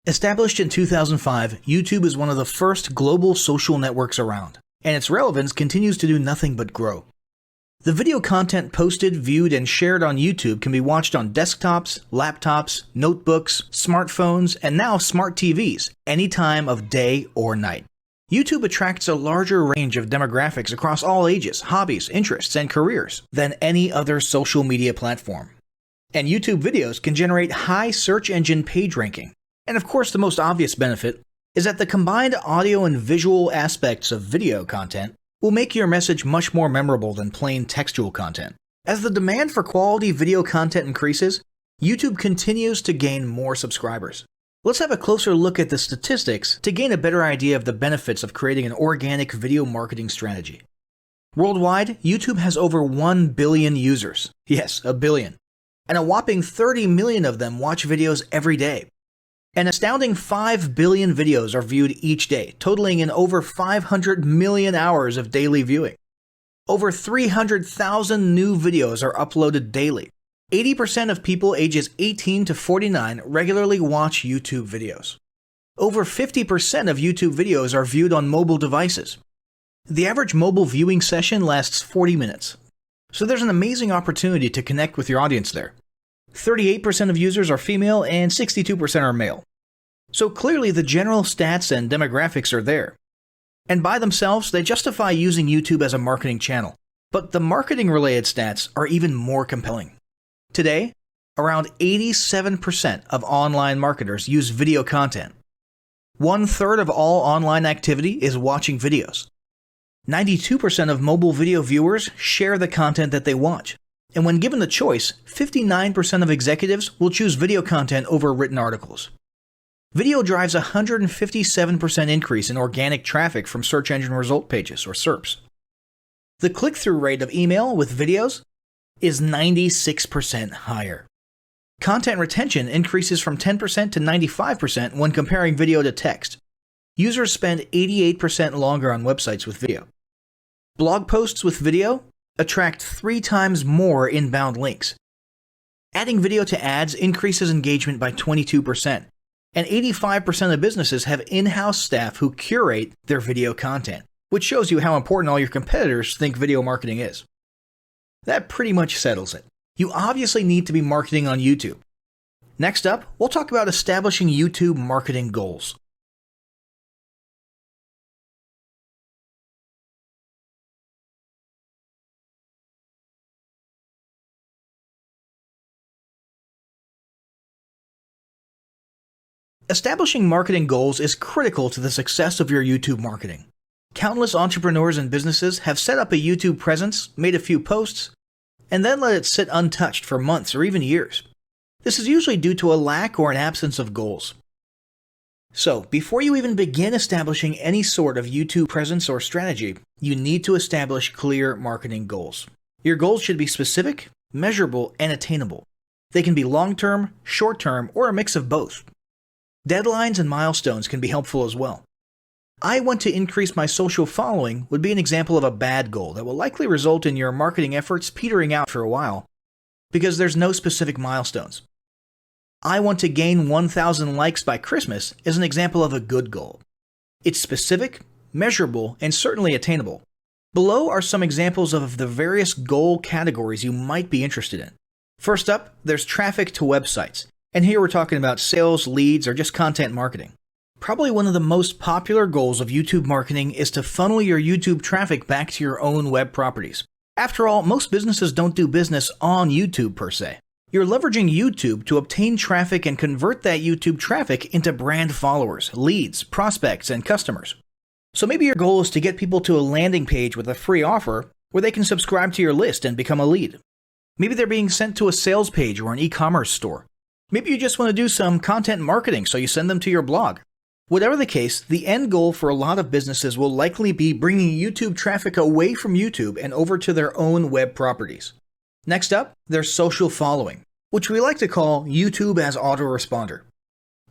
Established in 2005, YouTube is one of the first global social networks around, and its relevance continues to do nothing but grow. The video content posted, viewed, and shared on YouTube can be watched on desktops, laptops, notebooks, smartphones, and now smart TVs, any time of day or night. YouTube attracts a larger range of demographics across all ages, hobbies, interests, and careers than any other social media platform. And YouTube videos can generate high search engine page ranking. And of course, the most obvious benefit is that the combined audio and visual aspects of video content will make your message much more memorable than plain textual content. As the demand for quality video content increases, YouTube continues to gain more subscribers. Let's have a closer look at the statistics to gain a better idea of the benefits of creating an organic video marketing strategy. Worldwide, YouTube has over 1 billion users. Yes, a billion. And a whopping 30 million of them watch videos every day. An astounding 5 billion videos are viewed each day, totaling in over 500 million hours of daily viewing. Over 300,000 new videos are uploaded daily. 80% of people ages 18 to 49 regularly watch YouTube videos. Over 50% of YouTube videos are viewed on mobile devices. The average mobile viewing session lasts 40 minutes. So there's an amazing opportunity to connect with your audience there. 38% of users are female and 62% are male. So clearly the general stats and demographics are there. And by themselves, they justify using YouTube as a marketing channel. But the marketing-related stats are even more compelling. Today, around 87% of online marketers use video content. 1/3 of all online activity is watching videos. 92% of mobile video viewers share the content that they watch. And when given the choice, 59% of executives will choose video content over written articles. Video drives a 157% increase in organic traffic from search engine result pages, or SERPs. The click-through rate of email with videos is 96% higher. Content retention increases from 10% to 95% when comparing video to text. Users spend 88% longer on websites with video. Blog posts with video attract 3 times more inbound links. Adding video to ads increases engagement by 22%, and 85% of businesses have in-house staff who curate their video content, which shows you how important all your competitors think video marketing is. That pretty much settles it. You obviously need to be marketing on YouTube. Next up, we'll talk about establishing YouTube marketing goals. Establishing marketing goals is critical to the success of your YouTube marketing. Countless entrepreneurs and businesses have set up a YouTube presence, made a few posts, and then let it sit untouched for months or even years. This is usually due to a lack or an absence of goals. So, before you even begin establishing any sort of YouTube presence or strategy, you need to establish clear marketing goals. Your goals should be specific, measurable, and attainable. They can be long-term, short-term, or a mix of both. Deadlines and milestones can be helpful as well. I want to increase my social following would be an example of a bad goal that will likely result in your marketing efforts petering out for a while because there's no specific milestones. I want to gain 1,000 likes by Christmas is an example of a good goal. It's specific, measurable, and certainly attainable. Below are some examples of the various goal categories you might be interested in. First up, there's traffic to websites. And here we're talking about sales, leads, or just content marketing. Probably one of the most popular goals of YouTube marketing is to funnel your YouTube traffic back to your own web properties. After all, most businesses don't do business on YouTube per se. You're leveraging YouTube to obtain traffic and convert that YouTube traffic into brand followers, leads, prospects, and customers. So maybe your goal is to get people to a landing page with a free offer where they can subscribe to your list and become a lead. Maybe they're being sent to a sales page or an e-commerce store. Maybe you just want to do some content marketing, so you send them to your blog. Whatever the case, the end goal for a lot of businesses will likely be bringing YouTube traffic away from YouTube and over to their own web properties. Next up, there's social following, which we like to call YouTube as autoresponder.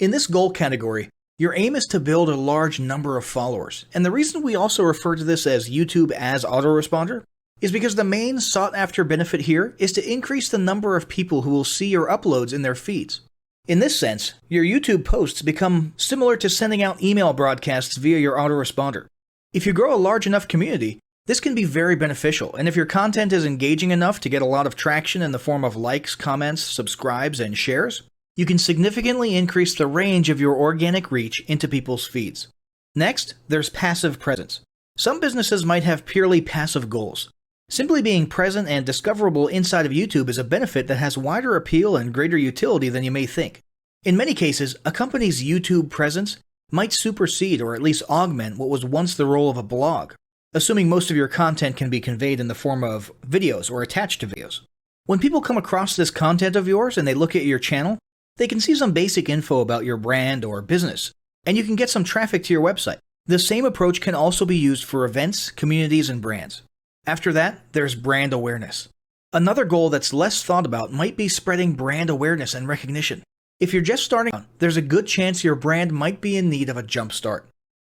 In this goal category, your aim is to build a large number of followers, and the reason we also refer to this as YouTube as autoresponder is because the main sought-after benefit here is to increase the number of people who will see your uploads in their feeds. In this sense, your YouTube posts become similar to sending out email broadcasts via your autoresponder. If you grow a large enough community, this can be very beneficial, and if your content is engaging enough to get a lot of traction in the form of likes, comments, subscribes, and shares, you can significantly increase the range of your organic reach into people's feeds. Next, there's passive presence. Some businesses might have purely passive goals. Simply being present and discoverable inside of YouTube is a benefit that has wider appeal and greater utility than you may think. In many cases, a company's YouTube presence might supersede or at least augment what was once the role of a blog, assuming most of your content can be conveyed in the form of videos or attached to videos. When people come across this content of yours and they look at your channel, they can see some basic info about your brand or business, and you can get some traffic to your website. The same approach can also be used for events, communities, and brands. After that, there's brand awareness. Another goal that's less thought about might be spreading brand awareness and recognition. If you're just starting out, there's a good chance your brand might be in need of a jump start.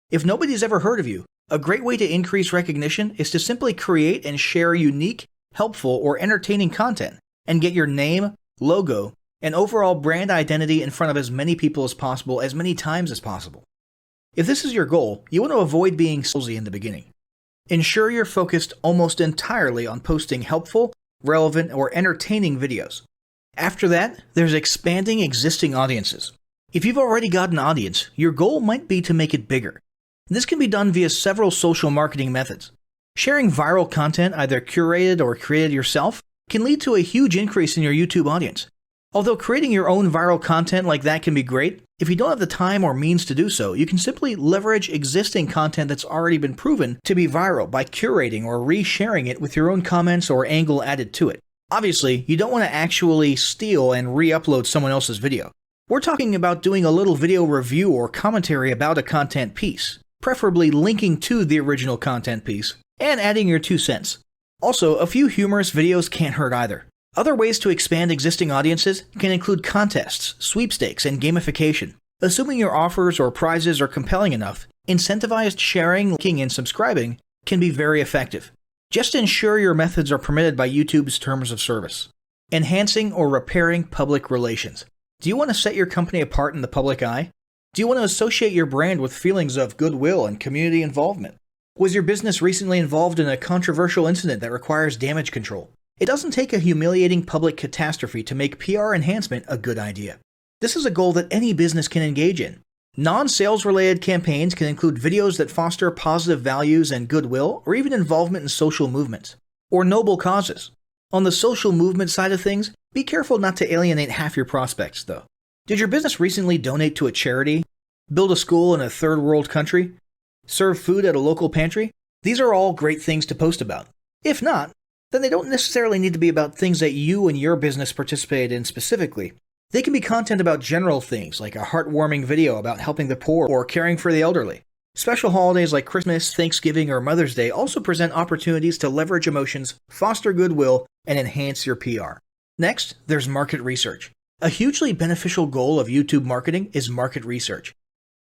If nobody's ever heard of you, a great way to increase recognition is to simply create and share unique, helpful, or entertaining content and get your name, logo, and overall brand identity in front of as many people as possible as many times as possible. If this is your goal, you want to avoid being salesy in the beginning. Ensure you're focused almost entirely on posting helpful, relevant, or entertaining videos. After that, there's expanding existing audiences. If you've already got an audience, your goal might be to make it bigger. This can be done via several social marketing methods. Sharing viral content, either curated or created yourself, can lead to a huge increase in your YouTube audience. Although creating your own viral content like that can be great, if you don't have the time or means to do so, you can simply leverage existing content that's already been proven to be viral by curating or resharing it with your own comments or angle added to it. Obviously, you don't want to actually steal and re-upload someone else's video. We're talking about doing a little video review or commentary about a content piece, preferably linking to the original content piece, and adding your 2 cents. Also, a few humorous videos can't hurt either. Other ways to expand existing audiences can include contests, sweepstakes, and gamification. Assuming your offers or prizes are compelling enough, incentivized sharing, liking, and subscribing can be very effective. Just ensure your methods are permitted by YouTube's terms of service. Enhancing or repairing public relations. Do you want to set your company apart in the public eye? Do you want to associate your brand with feelings of goodwill and community involvement? Was your business recently involved in a controversial incident that requires damage control? It doesn't take a humiliating public catastrophe to make PR enhancement a good idea. This is a goal that any business can engage in. Non-sales related campaigns can include videos that foster positive values and goodwill, or even involvement in social movements, or noble causes. On the social movement side of things, be careful not to alienate half your prospects, though. Did your business recently donate to a charity? Build a school in a third world country? Serve food at a local pantry? These are all great things to post about. If not, then they don't necessarily need to be about things that you and your business participate in specifically. They can be content about general things, like a heartwarming video about helping the poor or caring for the elderly. Special holidays like Christmas, Thanksgiving, or Mother's Day also present opportunities to leverage emotions, foster goodwill, and enhance your PR. Next, there's market research. A hugely beneficial goal of YouTube marketing is market research.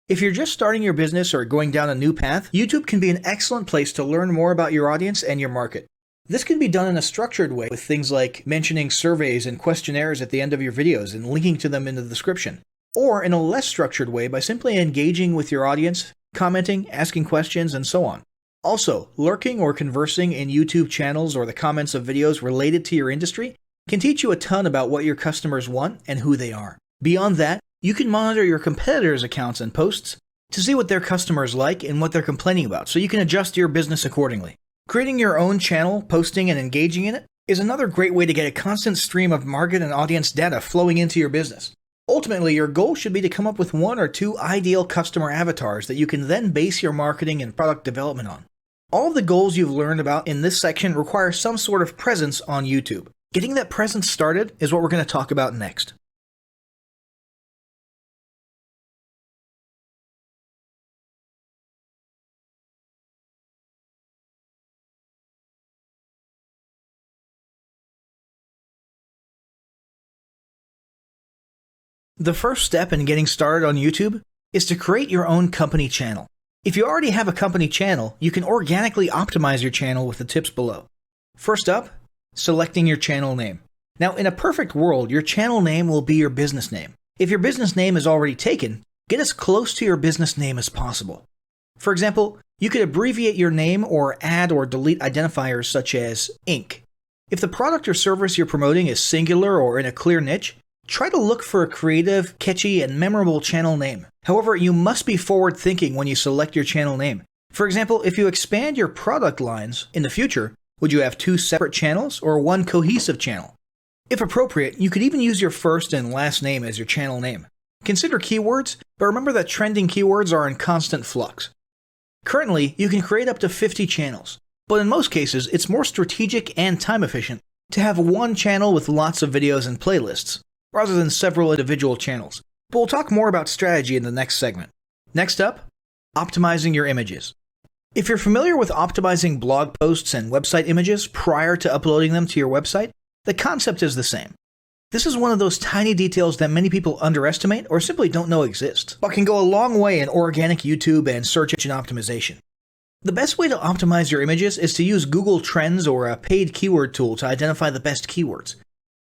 If you're just starting your business or going down a new path, YouTube can be an excellent place to learn more about your audience and your market. This can be done in a structured way with things like mentioning surveys and questionnaires at the end of your videos and linking to them in the description, or in a less structured way by simply engaging with your audience, commenting, asking questions, and so on. Also, lurking or conversing in YouTube channels or the comments of videos related to your industry can teach you a ton about what your customers want and who they are. Beyond that, you can monitor your competitors' accounts and posts to see what their customers like and what they're complaining about, so you can adjust your business accordingly. Creating your own channel, posting, and engaging in it is another great way to get a constant stream of market and audience data flowing into your business. Ultimately, your goal should be to come up with 1 or 2 ideal customer avatars that you can then base your marketing and product development on. All of the goals you've learned about in this section require some sort of presence on YouTube. Getting that presence started is what we're going to talk about next. The first step in getting started on YouTube is to create your own company channel. If you already have a company channel, you can organically optimize your channel with the tips below. First up, selecting your channel name. Now, in a perfect world, your channel name will be your business name. If your business name is already taken, get as close to your business name as possible. For example, you could abbreviate your name or add or delete identifiers such as Inc. If the product or service you're promoting is singular or in a clear niche, try to look for a creative, catchy, and memorable channel name. However, you must be forward-thinking when you select your channel name. For example, if you expand your product lines in the future, would you have 2 separate channels or one cohesive channel? If appropriate, you could even use your first and last name as your channel name. Consider keywords, but remember that trending keywords are in constant flux. Currently, you can create up to 50 channels, but in most cases, it's more strategic and time efficient to have one channel with lots of videos and playlists, rather than several individual channels. But we'll talk more about strategy in the next segment. Next up, optimizing your images. If you're familiar with optimizing blog posts and website images prior to uploading them to your website, the concept is the same. This is one of those tiny details that many people underestimate or simply don't know exist, but can go a long way in organic YouTube and search engine optimization. The best way to optimize your images is to use Google Trends or a paid keyword tool to identify the best keywords.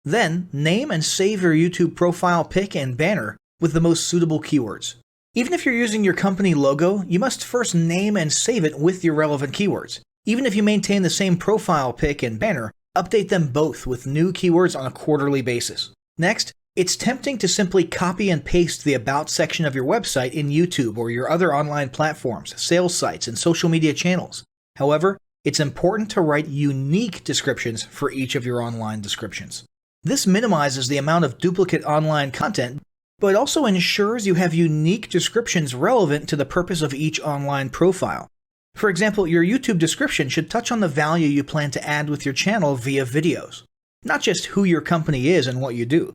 Then, name and save your YouTube profile pic and banner with the most suitable keywords. Even if you're using your company logo, you must first name and save it with your relevant keywords. Even if you maintain the same profile pic and banner, update them both with new keywords on a quarterly basis. Next, it's tempting to simply copy and paste the About section of your website in YouTube or your other online platforms, sales sites, and social media channels. However, it's important to write unique descriptions for each of your online descriptions. This minimizes the amount of duplicate online content, but also ensures you have unique descriptions relevant to the purpose of each online profile. For example, your YouTube description should touch on the value you plan to add with your channel via videos, not just who your company is and what you do.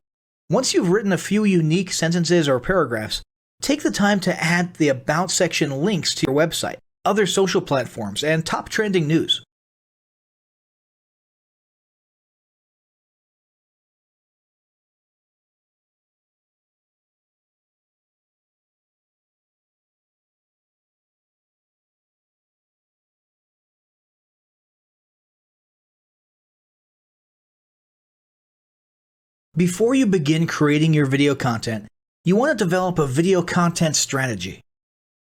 Once you've written a few unique sentences or paragraphs, take the time to add the About section links to your website, other social platforms, and top trending news. Before you begin creating your video content, you want to develop a video content strategy.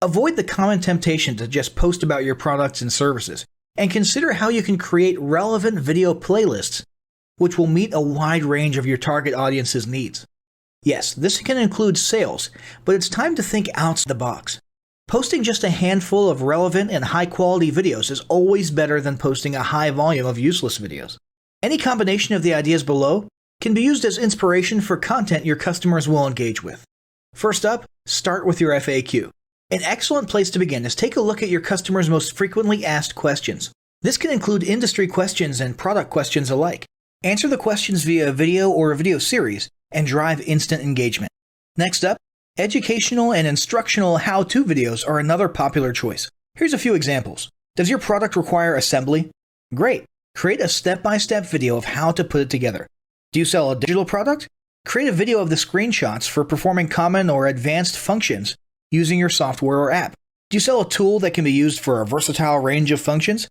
Avoid the common temptation to just post about your products and services, and consider how you can create relevant video playlists which will meet a wide range of your target audience's needs. Yes, this can include sales, but it's time to think outside the box. Posting just a handful of relevant and high-quality videos is always better than posting a high volume of useless videos. Any combination of the ideas below can be used as inspiration for content your customers will engage with. First up, start with your FAQ. An excellent place to begin is take a look at your customers' most frequently asked questions. This can include industry questions and product questions alike. Answer the questions via a video or a video series and drive instant engagement. Next up, educational and instructional how-to videos are another popular choice. Here's a few examples. Does your product require assembly? Great! Create a step-by-step video of how to put it together. Do you sell a digital product? Create a video of the screenshots for performing common or advanced functions using your software or app. Do you sell a tool that can be used for a versatile range of functions?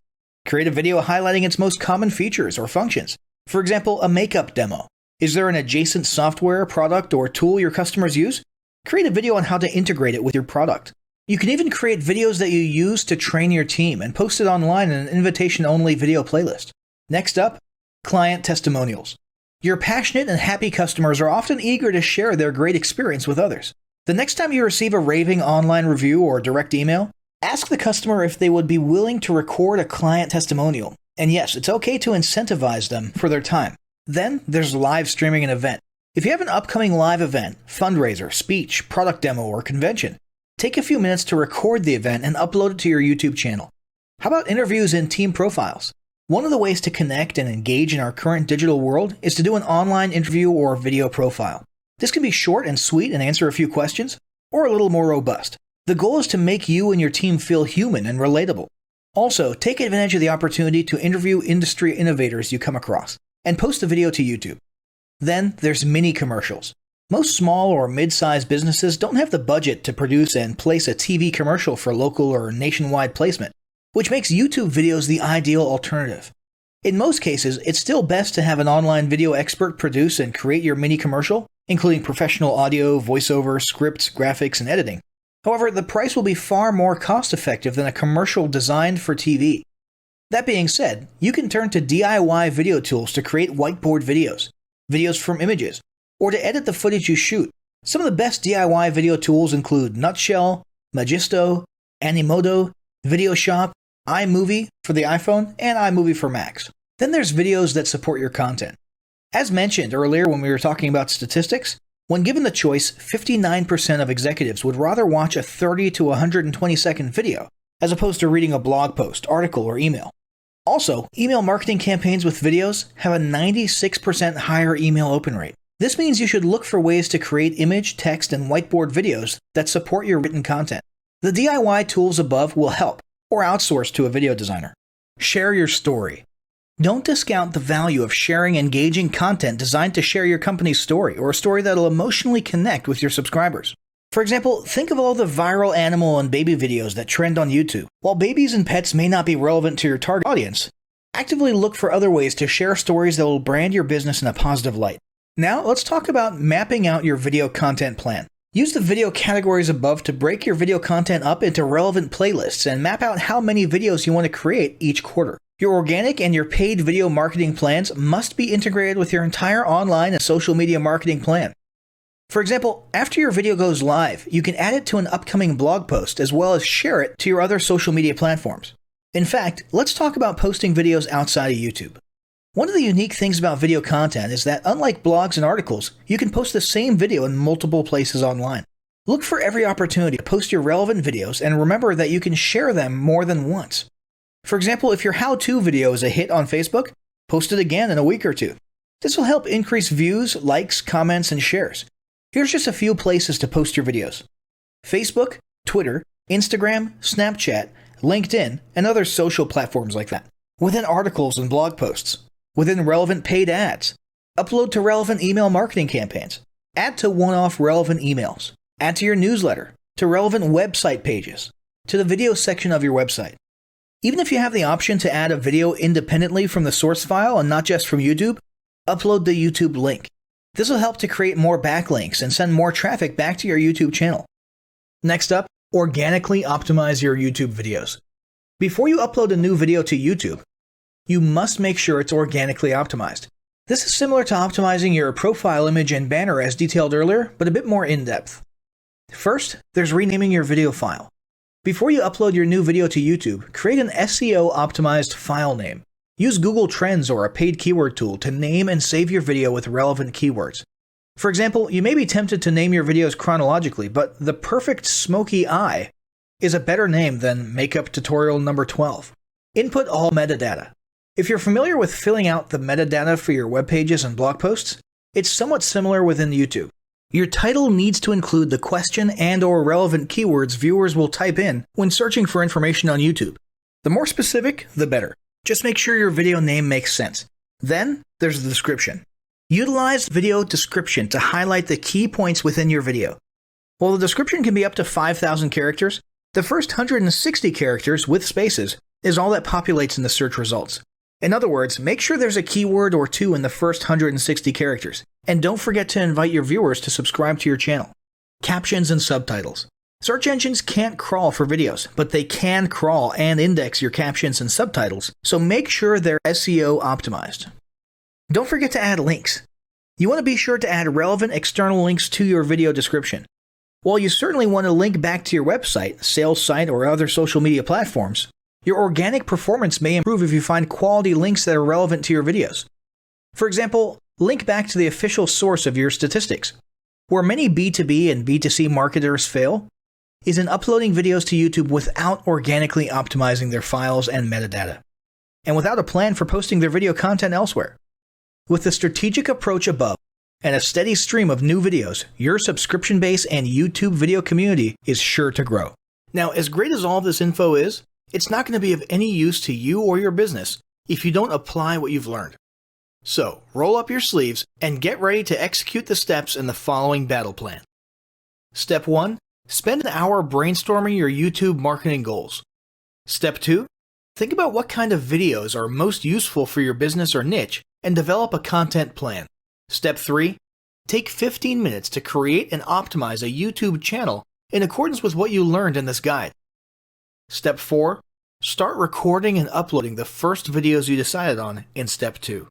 Create a video highlighting its most common features or functions. For example, a makeup demo. Is there an adjacent software, product, or tool your customers use? Create a video on how to integrate it with your product. You can even create videos that you use to train your team and post it online in an invitation-only video playlist. Next up, client testimonials. Your passionate and happy customers are often eager to share their great experience with others. The next time you receive a raving online review or direct email, ask the customer if they would be willing to record a client testimonial. And yes, it's okay to incentivize them for their time. Then there's live streaming an event. If you have an upcoming live event, fundraiser, speech, product demo, or convention, take a few minutes to record the event and upload it to your YouTube channel. How about interviews and team profiles? One of the ways to connect and engage in our current digital world is to do an online interview or video profile. This can be short and sweet and answer a few questions, or a little more robust. The goal is to make you and your team feel human and relatable. Also, take advantage of the opportunity to interview industry innovators you come across, and post a video to YouTube. Then there's mini commercials. Most small or mid-sized businesses don't have the budget to produce and place a TV commercial for local or nationwide placement, which makes YouTube videos the ideal alternative. In most cases, it's still best to have an online video expert produce and create your mini commercial, including professional audio, voiceover, scripts, graphics, and editing. However, the price will be far more cost-effective than a commercial designed for TV. That being said, you can turn to DIY video tools to create whiteboard videos, videos from images, or to edit the footage you shoot. Some of the best DIY video tools include Nutshell, Magisto, Animoto, Videoshop, iMovie for the iPhone, and iMovie for Macs. Then there's videos that support your content. As mentioned earlier when we were talking about statistics, when given the choice, 59% of executives would rather watch a 30 to 120 second video as opposed to reading a blog post, article, or email. Also, email marketing campaigns with videos have a 96% higher email open rate. This means you should look for ways to create image, text, and whiteboard videos that support your written content. The DIY tools above will help, or outsource to a video designer. Share your story. Don't discount the value of sharing engaging content designed to share your company's story or a story that'll emotionally connect with your subscribers. For example, think of all the viral animal and baby videos that trend on YouTube. While babies and pets may not be relevant to your target audience, actively look for other ways to share stories that will brand your business in a positive light. Now, let's talk about mapping out your video content plan. Use the video categories above to break your video content up into relevant playlists and map out how many videos you want to create each quarter. Your organic and your paid video marketing plans must be integrated with your entire online and social media marketing plan. For example, after your video goes live, you can add it to an upcoming blog post as well as share it to your other social media platforms. In fact, let's talk about posting videos outside of YouTube. One of the unique things about video content is that unlike blogs and articles, you can post the same video in multiple places online. Look for every opportunity to post your relevant videos and remember that you can share them more than once. For example, if your how-to video is a hit on Facebook, post it again in a week or two. This will help increase views, likes, comments, and shares. Here's just a few places to post your videos: Facebook, Twitter, Instagram, Snapchat, LinkedIn, and other social platforms like that. Within articles and blog posts. Within relevant paid ads. Upload to relevant email marketing campaigns. Add to one-off relevant emails. Add to your newsletter. To relevant website pages. To the video section of your website. Even if you have the option to add a video independently from the source file and not just from YouTube, upload the YouTube link. This will help to create more backlinks and send more traffic back to your YouTube channel. Next up, organically optimize your YouTube videos. Before you upload a new video to YouTube, you must make sure it's organically optimized. This is similar to optimizing your profile image and banner as detailed earlier, but a bit more in-depth. First, there's renaming your video file. Before you upload your new video to YouTube, create an SEO-optimized file name. Use Google Trends or a paid keyword tool to name and save your video with relevant keywords. For example, you may be tempted to name your videos chronologically, but the perfect smoky eye is a better name than makeup tutorial number 12. Input all metadata. If you're familiar with filling out the metadata for your web pages and blog posts, it's somewhat similar within YouTube. Your title needs to include the question and/or relevant keywords viewers will type in when searching for information on YouTube. The more specific, the better. Just make sure your video name makes sense. Then, there's the description. Utilize video description to highlight the key points within your video. While the description can be up to 5,000 characters, the first 160 characters with spaces is all that populates in the search results. In other words, make sure there's a keyword or two in the first 160 characters. And don't forget to invite your viewers to subscribe to your channel. Captions and subtitles. Search engines can't crawl for videos, but they can crawl and index your captions and subtitles, so make sure they're SEO optimized. Don't forget to add links. You want to be sure to add relevant external links to your video description. While you certainly want to link back to your website, sales site, or other social media platforms, your organic performance may improve if you find quality links that are relevant to your videos. For example, link back to the official source of your statistics. Where many B2B and B2C marketers fail is in uploading videos to YouTube without organically optimizing their files and metadata, and without a plan for posting their video content elsewhere. With the strategic approach above and a steady stream of new videos, your subscription base and YouTube video community is sure to grow. Now, as great as all this info is, it's not going to be of any use to you or your business if you don't apply what you've learned. So, roll up your sleeves and get ready to execute the steps in the following battle plan. Step 1. Spend an hour brainstorming your YouTube marketing goals. Step 2. Think about what kind of videos are most useful for your business or niche and develop a content plan. Step 3. Take 15 minutes to create and optimize a YouTube channel in accordance with what you learned in this guide. Step 4. Start recording and uploading the first videos you decided on in Step 2.